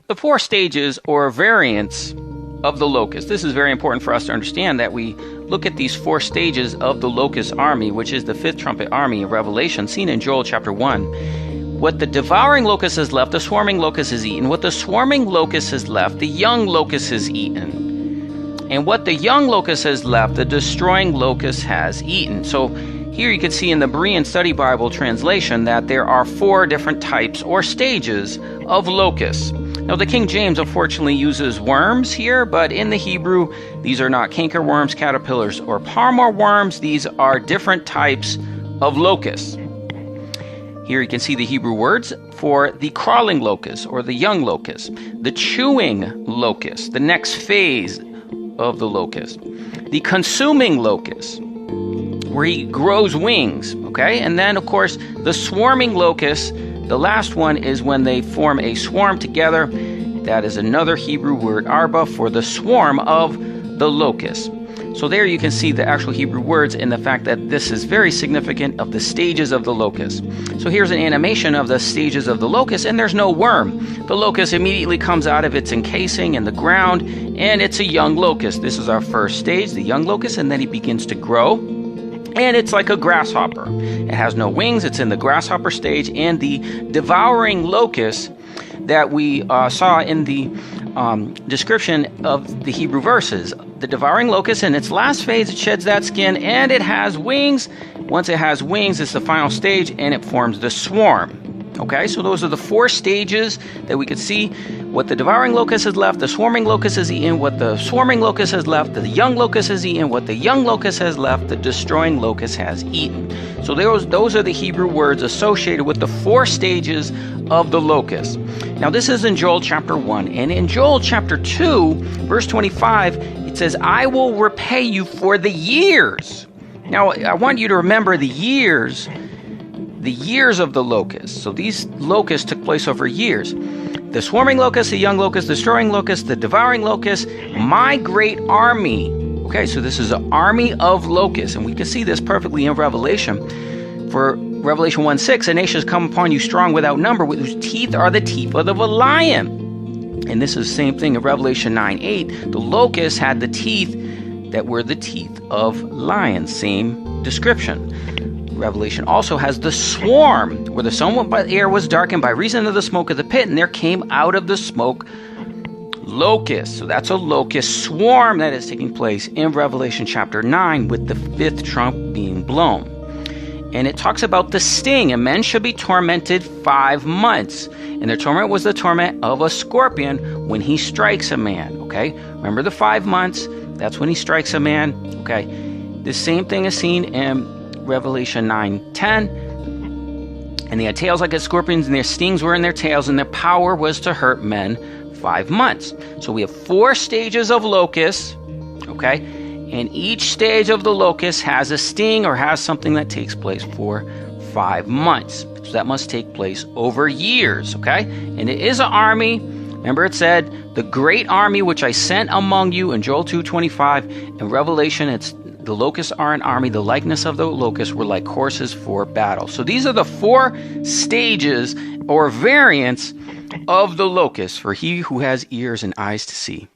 the four stages or variants of the locust. This is very important for us to understand, that we look at these four stages of the locust army, which is the fifth trumpet army of Revelation, seen in Joel chapter 1. What the devouring locust has left, the swarming locust has eaten. What the swarming locust has left, the young locust has eaten. And what the young locust has left, the destroying locust has eaten. So here you can see in the Berean Study Bible translation that there are four different types or stages of locusts. Now, the King James unfortunately uses worms here, but in the Hebrew, these are not cankerworms, caterpillars, or palmer worms. These are different types of locusts. Here you can see the Hebrew words for the crawling locust or the young locust, the chewing locust, the next phase of the locust, the consuming locust, where he grows wings, okay? And then, of course, the swarming locust. The last one is when they form a swarm together. That is another Hebrew word, arba, for the swarm of the locust. So there you can see the actual Hebrew words and the fact that this is very significant of the stages of the locust. So here's an animation of the stages of the locust, and there's no worm. The locust immediately comes out of its encasing in the ground, and it's a young locust. This is our first stage, the young locust, and then he begins to grow. And it's like a grasshopper. It has no wings. It's in the grasshopper stage. And the devouring locust that we saw in the description of the Hebrew verses. The devouring locust, in its last phase, it sheds that skin and it has wings. Once it has wings, it's the final stage and it forms the swarm. Okay, so those are the four stages that we could see. What the devouring locust has left, the swarming locust has eaten. What the swarming locust has left, the young locust has eaten. What the young locust has left, the destroying locust has eaten. So those are the Hebrew words associated with the four stages of the locust. Now this is in Joel chapter 1. And in Joel chapter 2, verse 25, it says, I will repay you for the years. Now I want you to remember the years of the locusts. So these locusts took place over years. The swarming locust, the young locust, the destroying locust, the devouring locust, my great army. Okay, so this is an army of locusts, and we can see this perfectly in Revelation. For Revelation 1:6, a nation has come upon you strong without number, whose teeth are the teeth of a lion. And this is the same thing in Revelation 9:8. The locusts had the teeth that were the teeth of lions. Same description. Revelation also has the swarm, where the sun by the air was darkened by reason of the smoke of the pit, and there came out of the smoke locusts. So that's a locust swarm that is taking place in Revelation chapter 9 with the fifth trump being blown. And it talks about the sting, and men shall be tormented 5 months. And their torment was the torment of a scorpion when he strikes a man. Okay, remember the 5 months, that's when he strikes a man. Okay, the same thing is seen in Revelation 9:10, and they had tails like scorpions, and their stings were in their tails, and their power was to hurt men 5 months. So we have 4 stages of locusts, okay, and each stage of the locust has a sting or has something that takes place for 5 months. So that must take place over years, okay, and it is an army. Remember it said, the great army which I sent among you in Joel 2:25. In Revelation, it's the locusts are an army. The likeness of the locusts were like horses for battle. So these are the 4 stages or variants of the locust for he who has ears and eyes to see.